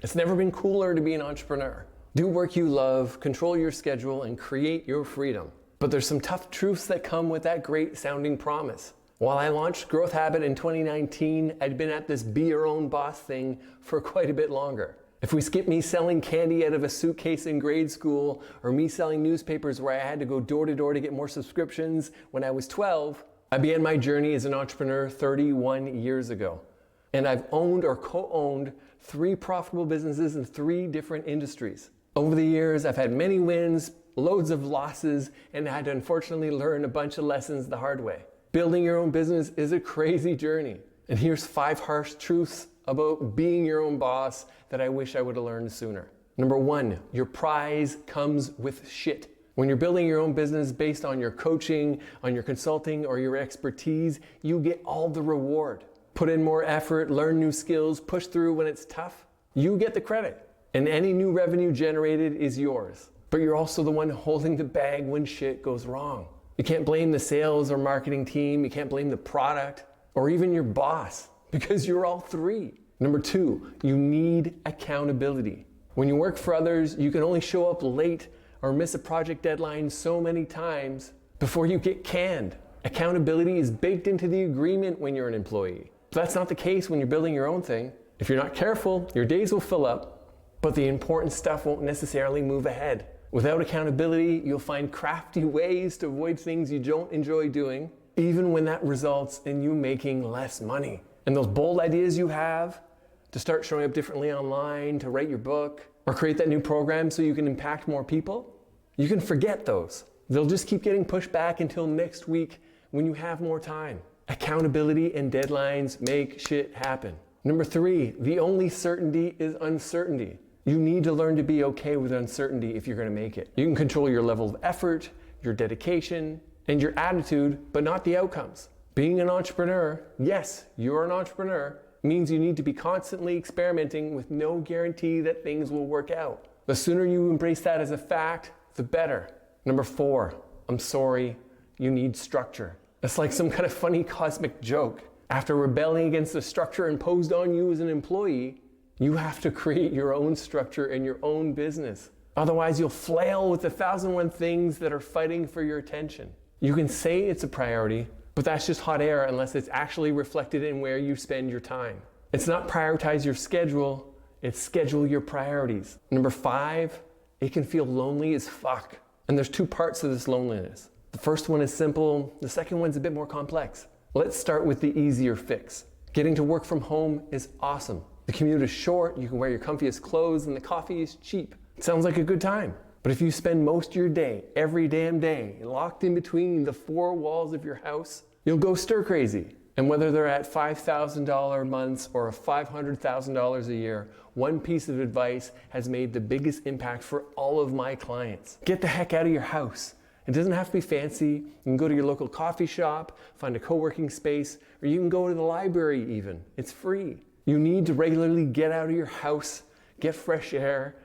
It's never been cooler to be an entrepreneur. Do work you love, control your schedule, and create your freedom. But there's some tough truths that come with that great sounding promise. While I launched Growth Habit in 2019, I'd been at this be your own boss thing for quite a bit longer. If we skip me selling candy out of a suitcase in grade school, or me selling newspapers where I had to go door to door to get more subscriptions when I was 12, I began my journey as an entrepreneur 31 years ago. And I've owned or co-owned 3 profitable businesses in 3 different industries. Over the years, I've had many wins, loads of losses, and had to unfortunately learn a bunch of lessons the hard way. Building your own business is a crazy journey. And here's 5 harsh truths about being your own boss that I wish I would have learned sooner. Number 1, your prize comes with shit. When you're building your own business based on your coaching, on your consulting, or your expertise, you get all the reward. Put in more effort, learn new skills, push through when it's tough, you get the credit. And any new revenue generated is yours. But you're also the one holding the bag when shit goes wrong. You can't blame the sales or marketing team, you can't blame the product, or even your boss, because you're all 3. Number 2, you need accountability. When you work for others, you can only show up late or miss a project deadline so many times before you get canned. Accountability is baked into the agreement when you're an employee. But that's not the case when you're building your own thing. If you're not careful, your days will fill up, but the important stuff won't necessarily move ahead. Without accountability, you'll find crafty ways to avoid things you don't enjoy doing, even when that results in you making less money. And those bold ideas you have to start showing up differently online, to write your book, or create that new program so you can impact more people, you can forget those. They'll just keep getting pushed back until next week when you have more time. Accountability and deadlines make shit happen. Number 3, the only certainty is uncertainty. You need to learn to be okay with uncertainty if you're going to make it. You can control your level of effort, your dedication, and your attitude, but not the outcomes. Being an entrepreneur, yes, you're an entrepreneur, means you need to be constantly experimenting with no guarantee that things will work out. The sooner you embrace that as a fact, the better. Number 4, I'm sorry, you need structure. It's like some kind of funny cosmic joke. After rebelling against the structure imposed on you as an employee, you have to create your own structure and your own business. Otherwise, you'll flail with 1,001 things that are fighting for your attention. You can say it's a priority, but that's just hot air unless it's actually reflected in where you spend your time. It's not prioritize your schedule, it's schedule your priorities. Number 5, it can feel lonely as fuck. And there's 2 parts to this loneliness. The first one is simple, the second one's a bit more complex. Let's start with the easier fix. Getting to work from home is awesome. The commute is short, you can wear your comfiest clothes, and the coffee is cheap. It sounds like a good time. But if you spend most of your day, every damn day, locked in between the 4 walls of your house, you'll go stir crazy. And whether they're at $5,000 months or $500,000 a year, one piece of advice has made the biggest impact for all of my clients. Get the heck out of your house. It doesn't have to be fancy. You can go to your local coffee shop, find a co-working space, or you can go to the library even. It's free. You need to regularly get out of your house, get fresh air,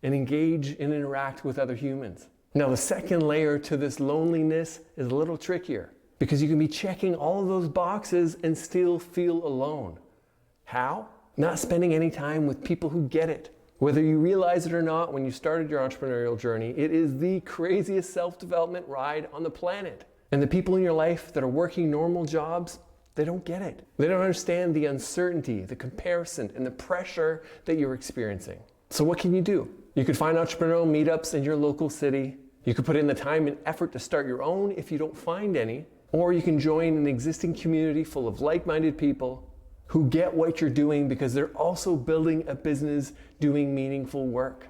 and engage and interact with other humans. Now, the second layer to this loneliness is a little trickier because you can be checking all of those boxes and still feel alone. How? Not spending any time with people who get it. Whether you realize it or not, when you started your entrepreneurial journey, it is the craziest self-development ride on the planet. And the people in your life that are working normal jobs, they don't get it. They don't understand the uncertainty, the comparison, and the pressure that you're experiencing. So what can you do? You could find entrepreneurial meetups in your local city. You could put in the time and effort to start your own if you don't find any. Or you can join an existing community full of like-minded people who get what you're doing because they're also building a business doing meaningful work.